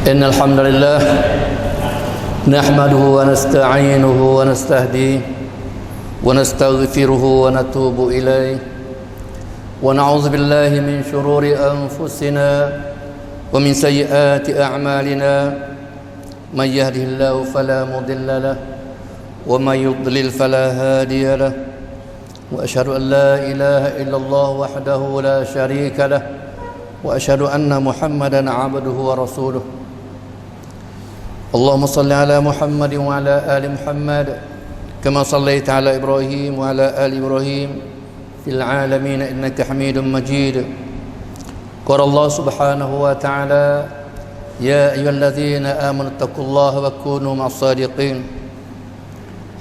إن الحمد لله نحمده ونستعينه ونستهديه ونستغفره ونتوب إليه ونعوذ بالله من شرور أنفسنا ومن سيئات أعمالنا من يهده الله فلا مضل له ومن يضلل فلا هادي له وأشهد أن لا إله إلا الله وحده لا شريك له وأشهد أن محمدا عبده ورسوله اللهم صل على محمد وعلى آل محمد كما صليت على إبراهيم وعلى آل إبراهيم في العالمين إنك حميد مجيد قال الله سبحانه وتعالى يا أيها الذين آمنوا اتقوا الله وكونوا مع الصادقين.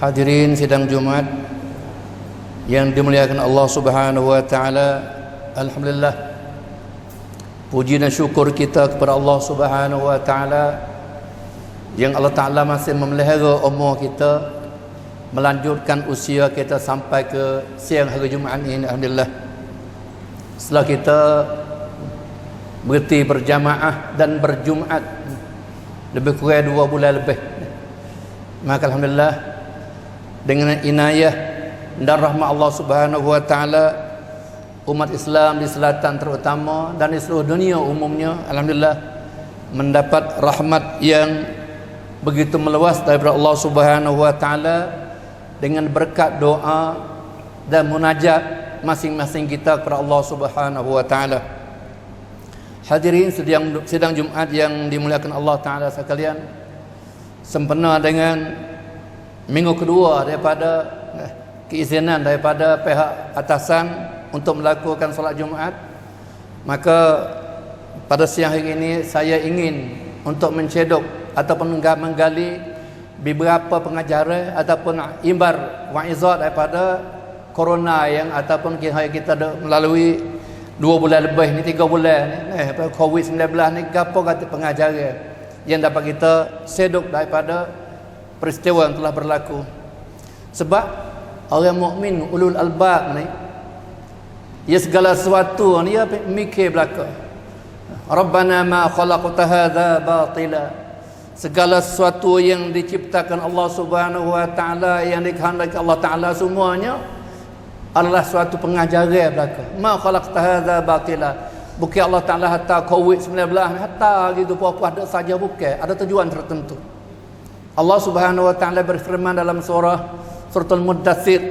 Hadirin sidang Jumat yang dimuliakan Allah Subhanahu wa taala, alhamdulillah, puji dan syukur kita kepada Allah Subhanahu wa taala yang Allah Taala masih memelihara umur kita, melanjutkan usia kita sampai ke siang hari Jumaat ini, alhamdulillah. Setelah kita berhenti berjamaah dan berjumaat lebih kurang 2 bulan lebih, maka alhamdulillah dengan inayah dan rahmat Allah Subhanahu wa taala, umat Islam di selatan terutama dan di seluruh dunia umumnya, alhamdulillah, mendapat rahmat yang begitu meluas daripada Allah Subhanahu wa taala dengan berkat doa dan munajat masing-masing kita kepada Allah Subhanahu wa taala. Hadirin sidang Jumat yang dimuliakan Allah taala sekalian, sempena dengan minggu kedua daripada keizinan daripada pihak atasan untuk melakukan solat Jumaat, maka pada siang hari ini saya ingin untuk mencedok ataupun menggali beberapa pengajaran ataupun imbar wa'izat daripada corona yang ataupun kita melalui 2 bulan lebih ni, 3 bulan ni, COVID-19 ni, apa kata pengajaran yang dapat kita seduk daripada peristiwa yang telah berlaku. Sebab orang mukmin ulul albab ni, ya segala sesuatu ni dia mikir belaka. Rabbana ma khalaqta hadza batila. Segala sesuatu yang diciptakan Allah Subhanahu wa taala, yang dikehendaki Allah taala, semuanya adalah suatu pengajaran belaka. Ma khalaqta hadza batila. Bukan Allah taala hatta COVID-19 hatta gitu puas-puas ada saja, bukan, ada tujuan tertentu. Allah Subhanahu wa taala berfirman dalam suratul Muddathir,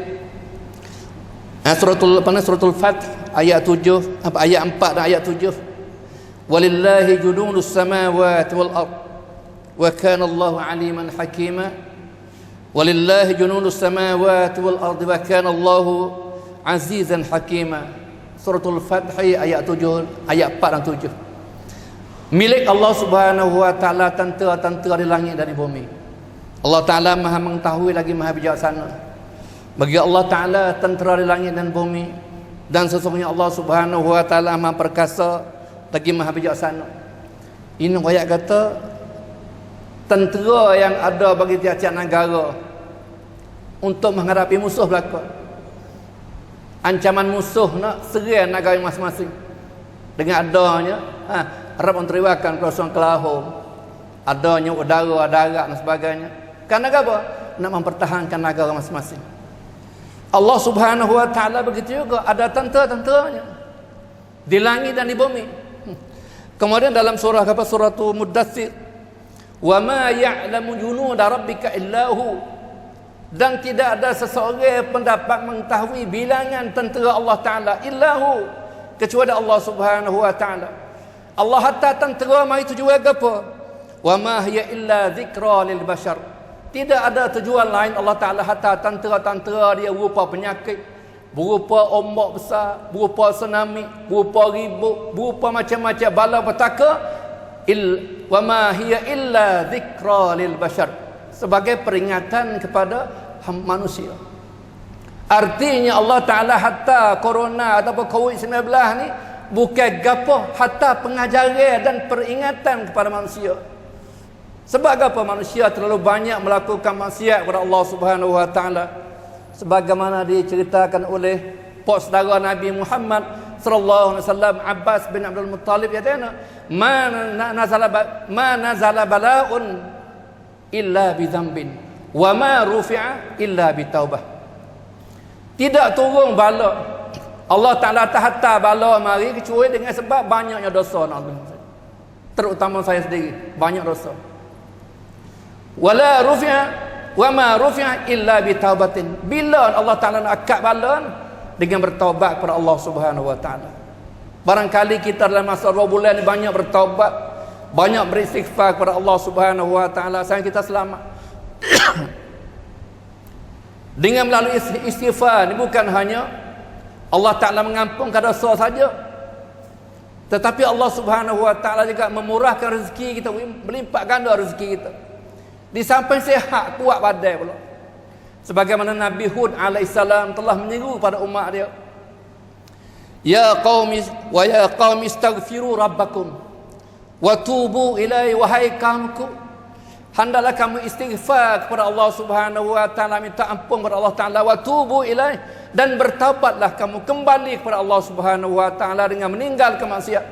suratul Fath ayat 7, ayat 4 dan ayat 7. Walillahi junudus samawati wal ard wa kana Allahu aliman hakima. Walillahi junudus samawati wal ard wa kana Allahu azizan hakima. Suratul Fath ayat 7, ayat 4 dan 7. Milik Allah Subhanahu wa taala tentera-tentera di langit dan di bumi. Allah Ta'ala maha mengetahui lagi maha bijaksana. Bagi Allah Ta'ala tentera di langit dan bumi, dan sesungguhnya Allah Subhanahu wa taala maha perkasa lagi maha bijaksana. Ini ayat kata tentera yang ada bagi tiap-tiap negara untuk menghadapi musuh belaka. Ancaman musuh nak serang negara masing-masing dengan adanya Arab menteriwakan persoalan kelahum, adanya udara, darat dan sebagainya. Karena apa? Nak mempertahankan negara masing-masing. Allah Subhanahu wa taala begitu juga, ada tentera-tenteranya di langit dan di bumi. Kemudian dalam surah suratul Muddathir, wa ma ya'lamu junuda rabbika illahu, dan tidak ada seseorang pun dapat mengetahui bilangan tentera Allah taala illahu, kecuali Allah Subhanahu wa taala. Allah hatta tentera mai tujuan apa? Wa ma hiya illa dzikra lil bashar. Tidak ada tujuan lain Allah Ta'ala hatta tentera-tentera dia berupa penyakit, berupa ombak besar, berupa tsunami, berupa ribut, berupa macam-macam bala petaka. Wa ma hiya illa dzikra lil bashar, sebagai peringatan kepada manusia. Artinya Allah Ta'ala hatta corona ataupun COVID-19 ni bukan gapo, hatta pengajaran dan peringatan kepada manusia. Sebab apa? Manusia terlalu banyak melakukan maksiat kepada Allah Subhanahu wa taala, sebagaimana diceritakan oleh pak saudara Nabi Muhammad sallallahu alaihi wasallam, Abbas bin Abdul Muttalib kata, ma nazala bala'un illa bi dzambin wa ma rufi'a illa bi taubah. Tidak turun bala Allah Ta'ala tahta bala mari kecuali dengan sebab banyaknya dosa. Terutama saya sendiri, banyak dosa. Wala rufi'a wa ma rufi'a illa bi taubatin. Bila Allah Ta'ala nak angkat bala dengan bertaubat kepada Allah Subhanahu wa Ta'ala. Barangkali kita dalam masa 2 bulan ni banyak bertaubat, banyak beristighfar kepada Allah Subhanahu wa Ta'ala, sayang kita selamat. Dengan melalui istighfar ni bukan hanya Allah Ta'ala mengampunkan dosa saja, tetapi Allah Subhanahu wa Ta'ala juga memurahkan rezeki kita, melipat ganda rezeki kita. Di samping sihat, kuat badan pula. Sebagaimana Nabi Hud alaihissalam telah menyeru pada umat dia, ya qaumi istaghfiru rabbakum wa tubu ilaihi, wahai kaumku, hendaklah kamu istighfar kepada Allah Subhanahu wa Ta'ala, minta ampun kepada Allah Ta'ala, wa tubu ilaihi, dan bertaubatlah kamu kembali kepada Allah Subhanahu wa Ta'ala dengan meninggalkan maksiat.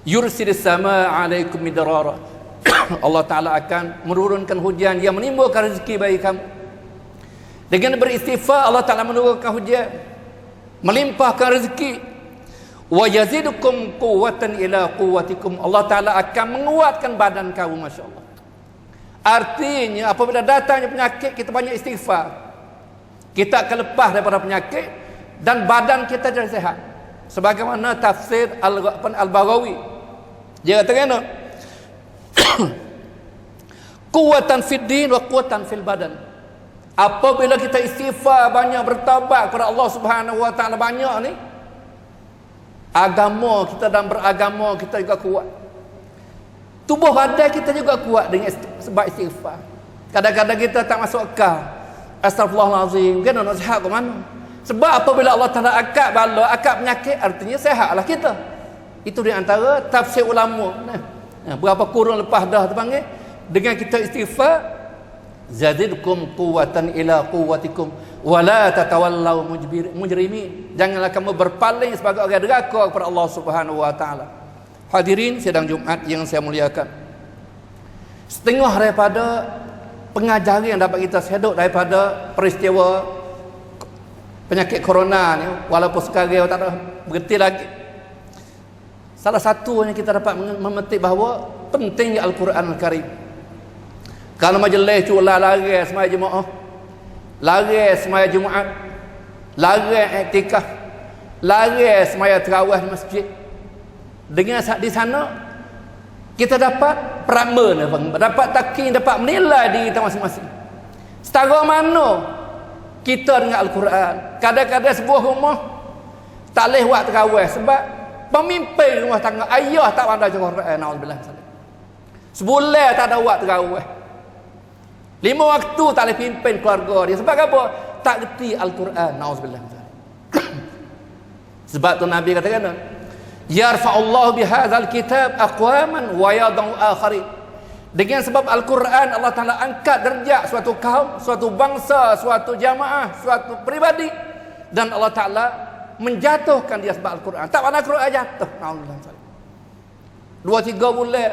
Yursilis samaa 'alaikum midrara. Allah Ta'ala akan menurunkan hujan yang menimbulkan rezeki bagi kamu. Dengan beristighfar Allah Ta'ala menurunkan hujan, melimpahkan rezeki. Wa yazidukum quwwatan ila quwwatikum. Allah Ta'ala akan menguatkan badan kamu, masya-Allah. Artinya apabila datangnya penyakit, kita banyak istighfar, kita akan lepas daripada penyakit dan badan kita jadi sehat. Sebagaimana tafsir Al-Baghawi, dia kata quwwatan fid din wa quwwatan fil badan. Apabila kita istighfar, banyak bertaubat kepada Allah Subhanahu wa Ta'ala banyak ni, agama kita dan beragama kita juga kuat. Tubuh badan kita juga kuat dengan sebab istighfar. Kadang-kadang kita tak masuk akal, astagfirullahalazim, kan nak sihat ke mana? Sebab apabila Allah Ta'ala angkat bala, angkat penyakit, artinya sihatlah kita. Itu di antara tafsir ulama. Berapa kurun lepas dah terpanggil, dengan kita istighfar, zadidkum quwwatan ila quwwatikum wa la tatawallaw mujrimin. Janganlah kamu berpaling sebagai orang deraka kepada Allah Subhanahu wa Ta'ala. Hadirin sidang Jumaat yang saya muliakan, setengah daripada pengajaran yang dapat kita sedut daripada peristiwa penyakit corona ni, walaupun sekarang tak ada berhenti lagi, salah satunya kita dapat memetik bahawa pentingnya Al-Quran Al-Karim. Kalau majlis cula lari semaya jemaah, lari semaya Jumaat, lari iktikaf, lari semaya tarawih di masjid, dengan di sana kita dapat peraman, dapat taking, dapat menilai diri kita masing-masing. Setara mana kita dengan Al-Quran. Kadang-kadang sebuah rumah tak boleh buat tarawih sebab pemimpin rumah tangga, ayah tak pandai baca Quran, naudzubillah. Sebulan tak ada buat tarawih, 5 waktu tak boleh pimpin keluarga dia. Sebab apa? Tak reti Al-Quran, naudzubillah. Sebab tu Nabi katakan, yarfa'ullahu bihadzal kitab aqwaman wa yadau akharin. Dengan sebab Al-Quran Allah Ta'ala angkat derajat suatu kaum, suatu bangsa, suatu jamaah, suatu pribadi, dan Allah Ta'ala menjatuhkan dia sebab Al-Quran. Tak pandai Al-Quran jatuh, naudzubillah. 2-3 bulan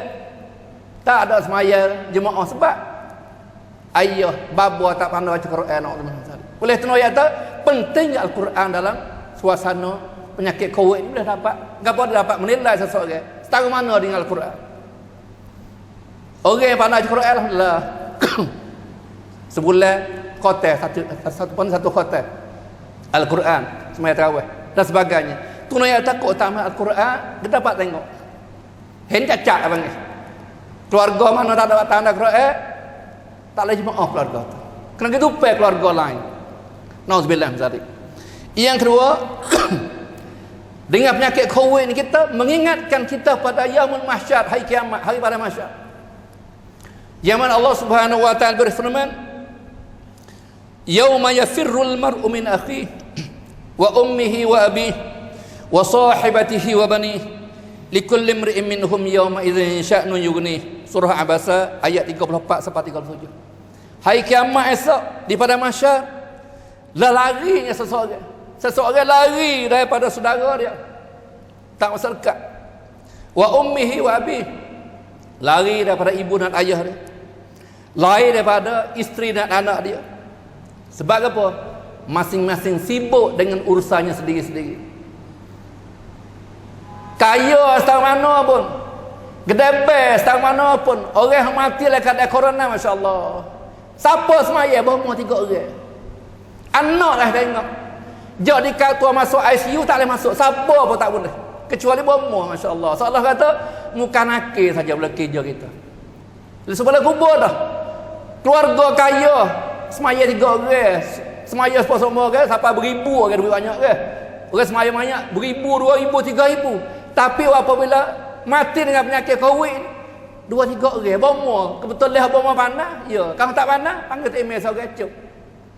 tak ada semaya jemaah sebab ayah bapa tak pandai baca Quran, naudzubillah. Oleh kerana itu pentingnya Al-Quran dalam suasana penyakit COVID ini. Boleh dapat gapo dapat menilai seseorang setara mana dengan Al-Quran. Orang yang pandai baca Quran, alhamdulillah, sebulan khatam satu khatam Al-Quran semaya tarawih dan sebagainya. Tu nak takut utama Al-Quran, dia dapat tengok hen cacat abang ni. Keluarga mana tak dapat tanda Quran, tak boleh jemaah keluarga tu. Kena gitu pe keluarga lain. Nauzubillah min zalik. Yang kedua, dengan penyakit COVID ni kita mengingatkan kita pada yaumul mahsyar, hari kiamat, hari pada mahsyar. Yang mana Allah Subhanahu wa Ta'ala berfirman, yauma yafirrul mar'u min akhihi wa ummihi wa abihi wa sahibatihi wa banihi likulli imri'in minhum yawma idzin sya'nun yughni. Surah Abasa ayat 34 sampai 37. Hari kiamat esok di pada mahsyar, larinya seseorang Seseorang lari daripada saudara dia, tak masa dekat. Wa ummihi wa abihi, lari daripada ibu dan ayah dia, lari daripada isteri dan anak dia. Sebab apa? Masing-masing sibuk dengan urusannya sendiri-sendiri. Kaya setang mana pun, gedebel setang mana pun, orang yang mati lah kat corona, Masya Allah. Siapa semaya? Berumur 3 orang. Anak lah tengok. Jadi kalau masuk ICU tak boleh masuk. Siapa pun tak boleh. Kecuali berumur, Masya Allah. Seolah kata muka nakir saja boleh kerja kita. Sebelah kubur dah. Keluarga kaya semaya 3 orang. Semaya semua orang sampai beribu orang duit banyak ke. Orang semaya banyak beribu, 2,000, 3,000. Tapi apabila mati dengan penyakit COVID, 2-3 orang berumur. Kebetulan berumur panas. Ya, kalau tak panas panggil email seorang kecil.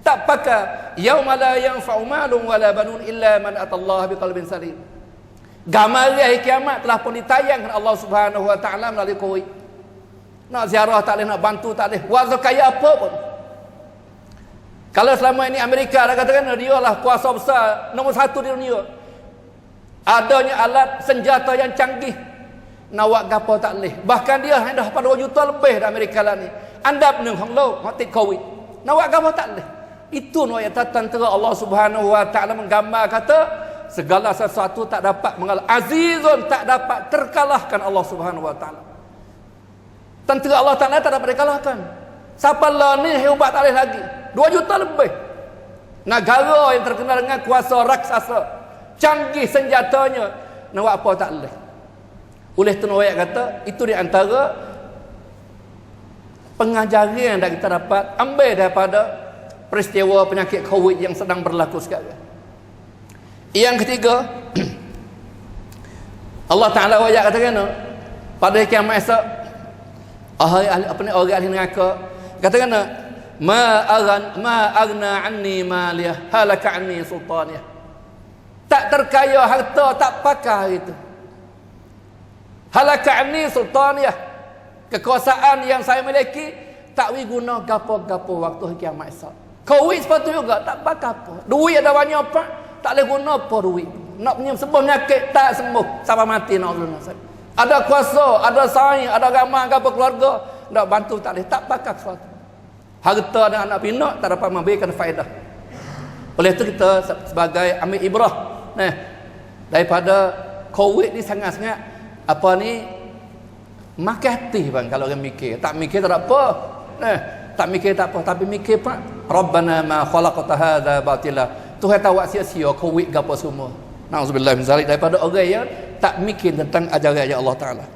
Tak pakai yauma la yanfa'u malun wala banun illa man atallaha biqalbin salim. Gambar hari kiamat telah pun ditayangkan Allah Subhanahu wa taala melalui COVID. Nak ziarah tak boleh, nak bantu tak boleh. Walau kaya apa pun. Kalau selama ini Amerika dah katakan dia lah kuasa besar nombor 1 di dunia. Adanya alat senjata yang canggih. Nak buat gapo tak boleh. Bahkan dia dah pada 2 juta lebih di Amerika lah ni. Anda penuh hang lo mati COVID. Nak buat gapo tak boleh. Itu ayat tentera Allah Subhanahu wa taala menggambar kata segala sesuatu tak dapat mengalah. Azizun tak dapat terkalahkan Allah Subhanahu wa taala. Tentera Allah Taala tak dapat dikalahkan. Siapa lah ni hebat tak boleh lagi. 2 juta lebih. Negara yang terkenal dengan kuasa raksasa, canggih senjatanya, nak buat apa tak boleh. Oleh tu ayat kata itu di antara pengajaran yang kita dapat ambil daripada peristiwa penyakit COVID yang sedang berlaku sekarang. Yang ketiga, Allah Ta'ala wajah katakan pada kiamat esok, orang ahli neraka katakan ma aghna anni maliyah halaka anni sultaniyah. Tak terkaya harta, tak pakai itu. Halaka anni sultaniyah, kekuasaan yang saya miliki tak boleh guna gapo-gapo waktu kiamat esok. COVID sepatu juga tak pakai apa. Duit ada banyak apa, tak boleh guna apa duit. Nak punya sembuh penyakit tak sembuh sampai mati nak guna. Ada kuasa, ada saing, ada agama, apa keluarga, nak bantu tak boleh, tak pakai sesuatu. Harta dan anak pinak tak dapat memberikan faedah. Oleh itu kita sebagai ambil ibrah daripada COVID ni sangat-sangat apa ni makan hati bang. Kalau orang mikir, tak mikir tak apa. Tak mikir tak apa, tapi mikir pak Rabbana ma khalaqta hadza batila. Tuhan tahu sia-sia COVID gapo semua. Nauzubillah min zalik, daripada orang yang tak mikir tentang ajaran Allah Taala.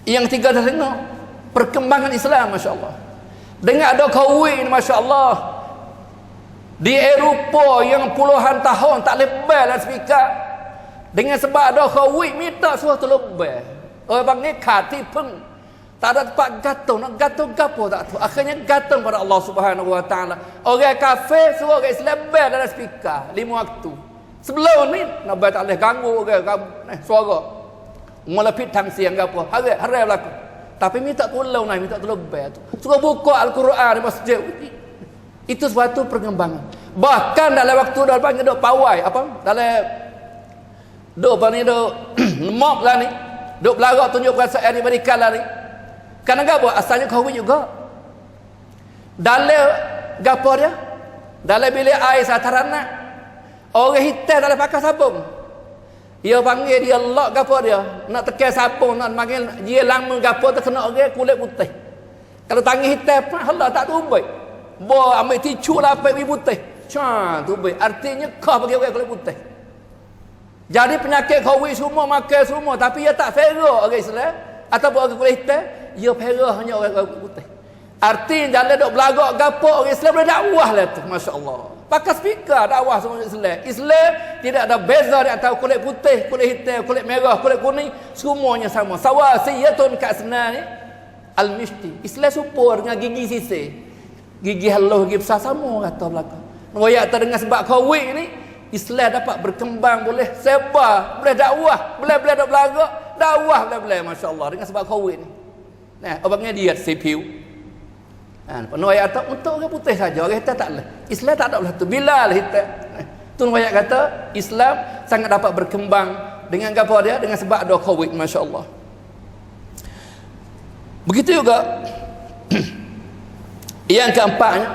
Yang tiga dah tengok perkembangan Islam, masya-Allah. Dengan ada COVID, masya-Allah, di Eropah yang puluhan tahun tak lebih lah speaker. Dengan sebab ada COVID minta sesuatu lebih. Orang panggil kati peng. Tak ada tempat gantung, nak gantung gapo tak tahu. Akhirnya gantung pada Allah Subhanahu wa taala. Orang kafir suruh orang Islam dalam speaker 5 waktu. Sebelum ni nak tak boleh ganggu orang suara. Mula pitang siang gapo. Hari berlaku. Tapi minta tolong minta tolong tu. Suruh buka Al-Quran di masjid. Itu suatu perkembangan. Bahkan dalam waktu dalam panggil dok pawai apa? Dalam dok ni dok mop lah ni. Dok belarak tunjuk perasaan di Amerika lah ni. Kerana gapo asalnya COVID juga. Dalam gapo dia? Dalam bilik air satarana. Orang hitam dalam pakai sabun. Dia panggil dia lock gapo dia. Nak tekan sabun, nak panggil dia lama gapo terkena orang kulit putih. Kalau tangan hitam apa? Allah tak tumbuk. Bo ambil ticu lapik biru putih. Tumbuk. Artinya kau bagi orang kulit putih. Jadi penyakit COVID semua makan semua, tapi dia tak fera orang Islam ataupun orang kulit hitam. Dia perah hanya orang putih. Artinya dalam dok belagak gapo orang Islam boleh dakwah lah tu, masya-Allah. Pakai speaker dakwah semua Islam. Islam tidak ada beza di antara kulit putih, kulit hitam, kulit merah, kulit kuning, semuanya sama. Sawasiyatun kasnani al-mishti. Islam supur dengan gigi sisi. Gigi halus, gigi besar sama kata belakang. Royak terdengar sebab COVID ni Islam dapat berkembang, boleh sebar, boleh dakwah, boleh dok belagak, dakwah boleh masya-Allah dengan sebab COVID ni. Nah, abangnya dia CPU. Penuh ayat untuk orang putih saja, orang hitam tak boleh. Islam tak ada belah tu. Bilal hitam. Tu ayat kata Islam sangat dapat berkembang dengan apa dia? Dengan sebab ada Covid, masya-Allah. Begitu juga yang keempatnya,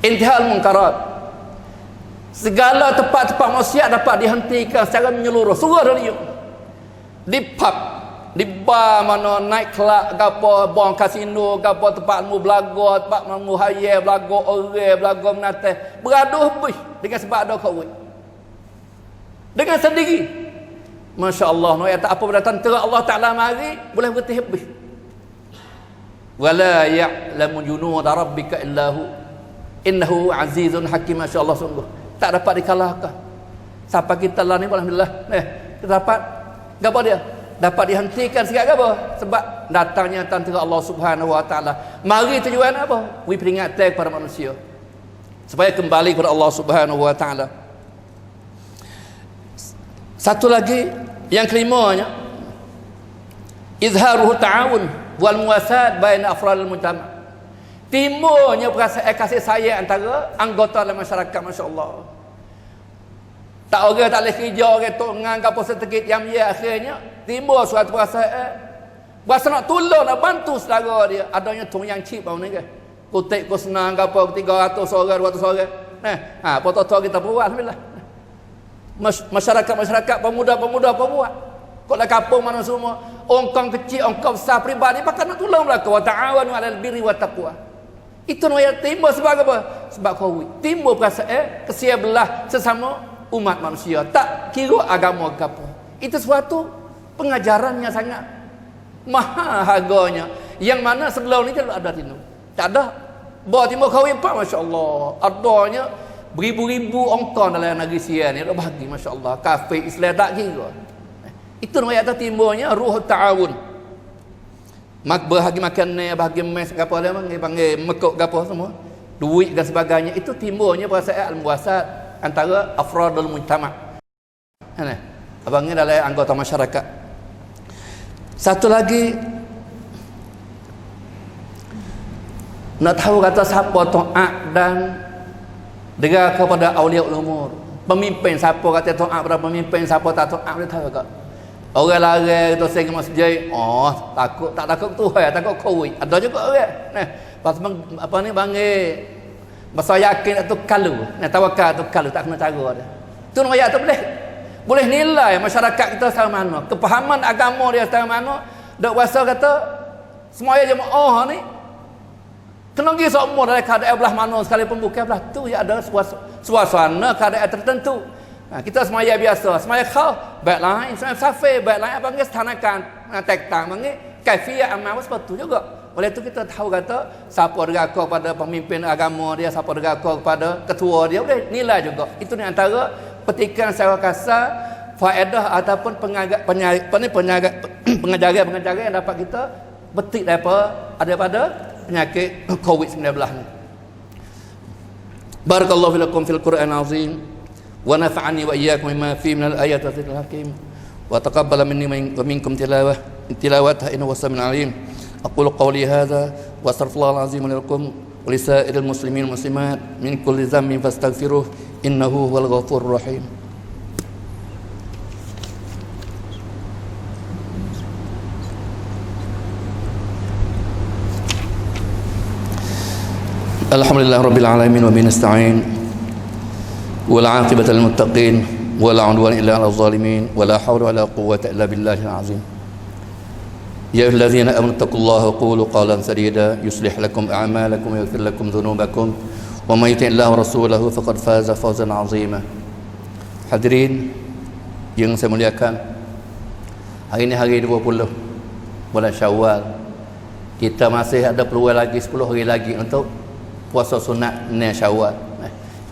intihal munkarat. Segala tempat-tempat maksiat dapat dihentikan secara menyeluruh. Seluruh dunia. Di pub, di bar mana, night club, gapo, bon kasino, gapo tempat mu belaga, tempat mu hayal, belaga orang, belaga menate, beraduh bih dengan sebab ada Covid. Dengan sendiri. Masya-Allah, no ya tak apa pada tentera Allah Taala mari boleh berhenti habis. Wala ya'lamu junuda rabbika illa hu innahu azizun hakim. Masya-Allah, sungguh tak dapat dikalahkan. Siapa kita lah ni alhamdulillah. Kita dapat gapo dia? Dapat dihentikan sikit gapo? Sebab datangnya tentera Allah Subhanahu wa taala. Mari tujuan apa? We peringatan kepada manusia supaya kembali kepada Allah Subhanahu wa taala. Satu lagi yang kelimanya, izharuhu ta'awun wal muwasat baina afradil mujtama. Timbulnya perasaan kasih sayang antara anggota dalam masyarakat, masya-Allah. Tak orang tak boleh kerja, orang tok ngang gapo sedikit yang ya, akhirnya timbul suatu perasaan berasa nak tolong, nak bantu saudara dia. Adanya tong yang cip bau ni ke. Kutik ku senang gapo 300 orang, 200 orang. Foto-foto kita buat alhamdulillah. Masyarakat pemuda apa buat? Kok dah kampung mana semua ongkong kecil, ongkong besar peribadi pakai nak tolong belaka. Wa ta'awanu 'alal birri wat taqwa. Itu ayat timbul sebab apa? Sebab Covid. Timbul perasaan kesian belah sesama umat manusia. Tak kira agama ke apa. Itu suatu pengajarannya sangat mahal harganya. Yang mana sebelum ni tak ada tindu. Tak ada. Bawa timbul Covid pak, masya-Allah. Adanya beribu-ribu ongkong dalam negeri Sia ni dah bahagi, masya-Allah. Kafir Islam tak kira. Itu ayat tu timbulnya ruh ta'awun. Mak bahagi makan ni, bahagi mes gapo dia panggil mekok gapo semua. Duit dan sebagainya, itu timbulnya perasaan al-muwasat antara afradul mujtama. Abang ni dalam anggota masyarakat. Satu lagi, nak tahu kata siapa taat dan dengar kepada awliya umur. Pemimpin siapa kata taat pada pemimpin, siapa tak taat dia tahu tak? Orang lari tu sing masjid, takut tak takut Tuhan, takut Covid. Ada juga orang. Pas apa ni panggil bahasa yakin tu kalu. Tawakal tu kalu, tak kena cara dia. Tu ayat tu boleh nilai masyarakat kita sama mana. Kepahaman agama dia sama mana. Dak rasa kata semuanya jemaah ni kena pergi semua dalam keadaan belah mana sekalipun bukan belah tu ya, ada suasana keadaan tertentu. Kita semaya biasa, semaya khauf baik lain, semaya safir baik lain, apa panggil stanakan tektang panggil kaifiat amal seperti itu juga. Oleh itu kita tahu kata siapa deraka kepada pemimpin agama dia, siapa deraka kepada ketua dia, boleh nilai juga. Itu ni antara petikan secara kasar faedah ataupun pengajaran yang dapat kita petik daripada penyakit Covid-19 ni. Barakallahu filakum fil Qur'an azim wa nafa'ani wa iyyakum bima fihi minal ayati wa dzikril hakim wa taqabbala minni wa minkum tilawatahu innahu was-sami'ul 'alim. Aqulu qawli hadza wa astaghfirullahal azim li lakum wa li sa'iril muslimin wal muslimat min kulli dhanbin fastaghfiruh innahu huwal ghafurur rahim. Alhamdulillah rabbil alamin wa bihi nasta'in wal 'aqibatu lil muttaqin wa la 'udwana illa 'alal zalimin wa la hawla wa la quwwata illa billahil 'azim. Ya ayyuhalladzina amanu taqullaha wa qulu qawlan sadida yuslih lakum a'malakum wa yaghfir lakum dhunubakum wa may yuti'illaha wa rasulahu faqad faza fawzan 'azima. Hadirin yang saya muliakan, hari ini hari 20 bulan Syawal. Kita masih ada peluang lagi 10 hari lagi untuk puasa sunat ni Syawal,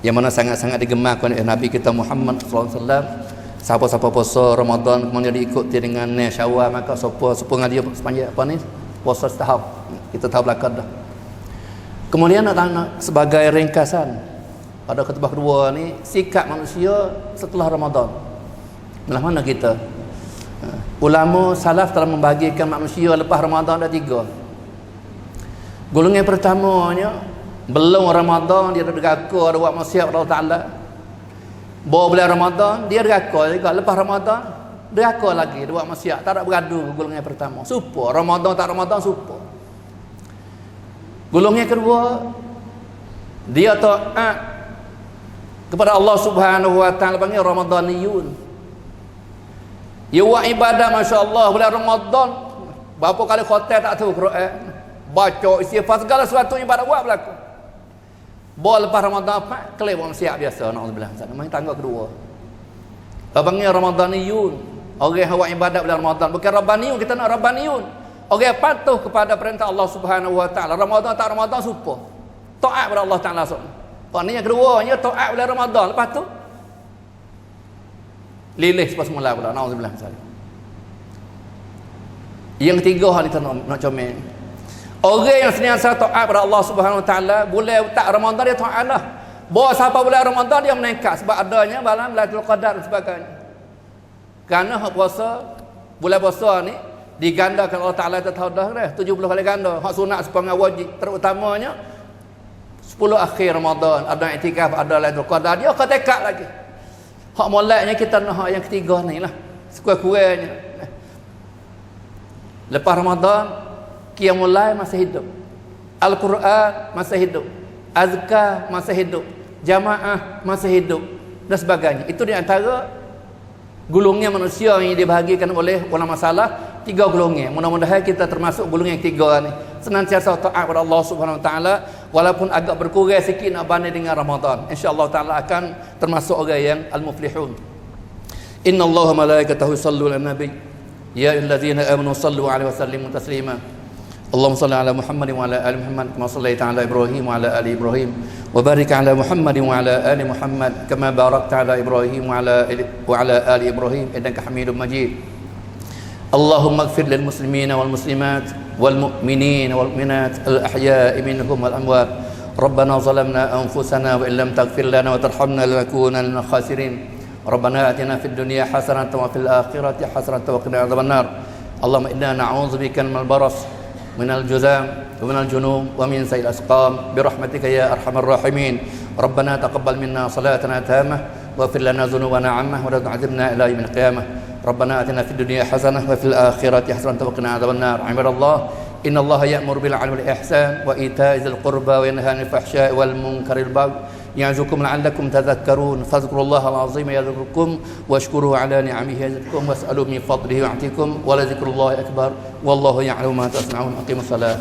yang mana sangat-sangat digemarkan oleh Nabi kita Muhammad sallallahu alaihi wasallam. Siapa-siapa puasa Ramadan kemudian diikuti dengan ni Syawal, maka siapa ngadi sepanjang apa ni puasa setahun. Kita tahu belakang dah. Kemudian nak tanya sebagai ringkasan pada khutbah kedua ni, sikap manusia setelah Ramadan. Belah mana kita? Ulama salaf telah membagikan manusia lepas Ramadan ada 3. Golongan pertamanya Belum Ramadan dia deraka ada buat maksiat Allah Taala. Bawa bulan Ramadan dia deraka juga. Lepas Ramadan deraka lagi dia buat maksiat. Tak ada beradu golongan pertama. Supa Ramadan tak Ramadan supa. Golongan kedua dia taat kepada Allah Subhanahu wa taala, panggil Ramadaniyun. Dia buat ibadah masya-Allah bulan Ramadan. Berapa kali khatam tak tahu Quran. Baca istighfar segala sesuatu ibadah buat berlaku. Bawa lepas Ramadan apa? Kelih buat maksiat biasa. Nauzubillah. Main tangga kedua. Panggil Ramadaniyun. Orang yang buat ibadat bulan Ramadan. Bukan Rabbaniyun, kita nak Rabbaniyun. Orang yang patuh kepada perintah Allah Subhanahu wa taala. Ramadan tak Ramadan supa. Taat kepada Allah Taala. Orang ni yang kedua, dia taat bulan Ramadan. Lepas tu lilih semula pula. Nauzubillah. Yang ketiga hal kita nak comel. Orang yang sentiasa taat kepada Allah Subhanahu wa taala, bulan tak Ramadan dia taat Allah. Bawa siapa bulan Ramadan dia meningkat sebab adanya malam Lailatul Qadar dan sebagainya. Kerana hak puasa bulan puasa ni digandakan Allah Taala tahu dah 70 kali ganda. Hak sunat sepanjang wajib terutamanya 10 akhir Ramadan ada iktikaf, ada Lailatul Qadar, dia akan tekad lagi. Hak moleknya kita nak hak yang ketiga ni lah. Sekurang-kurangnya. Lepas Ramadan Qiyamul Lail masih hidup. Al-Quran masih hidup. Azkar masih hidup. Jamaah masih hidup dan sebagainya. Itu di antara golongan manusia yang dibahagikan oleh ulama salaf, 3 golongan. Mudah-mudahan kita termasuk golongan yang 3 ni. Senantiasa taat kepada Allah Subhanahu wa taala walaupun agak berkurang sikit nak banding dengan Ramadan. Insya-Allah taala akan termasuk orang yang al-muflihun. Innallaha malaikatahu yusalluna 'alan nabi. Ya ayyuhallazina amanu sallu 'alaihi wa sallimu taslima. Allahumma salli ala Muhammadin wa ala ali Muhammad kama shallaita ala Ibrahim wa ala ali Ibrahim wa barik ala Muhammadin wa ala ali Muhammad kama barakta ala Ibrahim wa ala ali Ibrahim innaka Hamidum Majid. Allahumma ighfir lil muslimina wal muslimat wal mu'minina wal mu'minat al ahya'i minhum wal amwat. Rabbana zalamna anfusana wa illam taghfir lana wa tarhamna lanakunanna minal khasirin. Rabbana atina fid dunya hasanatan wa fil akhirati hasanatan wa qina adzabannar. Allahumma inna na'udzubika minal baras من الجذام ومن الجنوب ومن سيء الأسقام برحمتك يا أرحم الراحمين. ربنا تقبل منا صلاتنا تامة واغفر لنا ذنوبنا عامة ولا تعذبنا إلى يوم القيامة. ربنا آتنا في الدنيا حسنة وفي الآخرة حسنة وقنا عذاب النار. عباد الله إن الله يأمر بالعدل والإحسان وإيتاء ذي القربى وينهى عن الفحشاء والمنكر والبغي يعظكم لعلكم تذكرون. فاذكروا الله العظيم يذكركم واشكروه على نعمه يزدكم واسألوا من فضله يعطيكم ولذكر الله أكبر والله يعلم ما تصنعون. أقيموا الصلاة.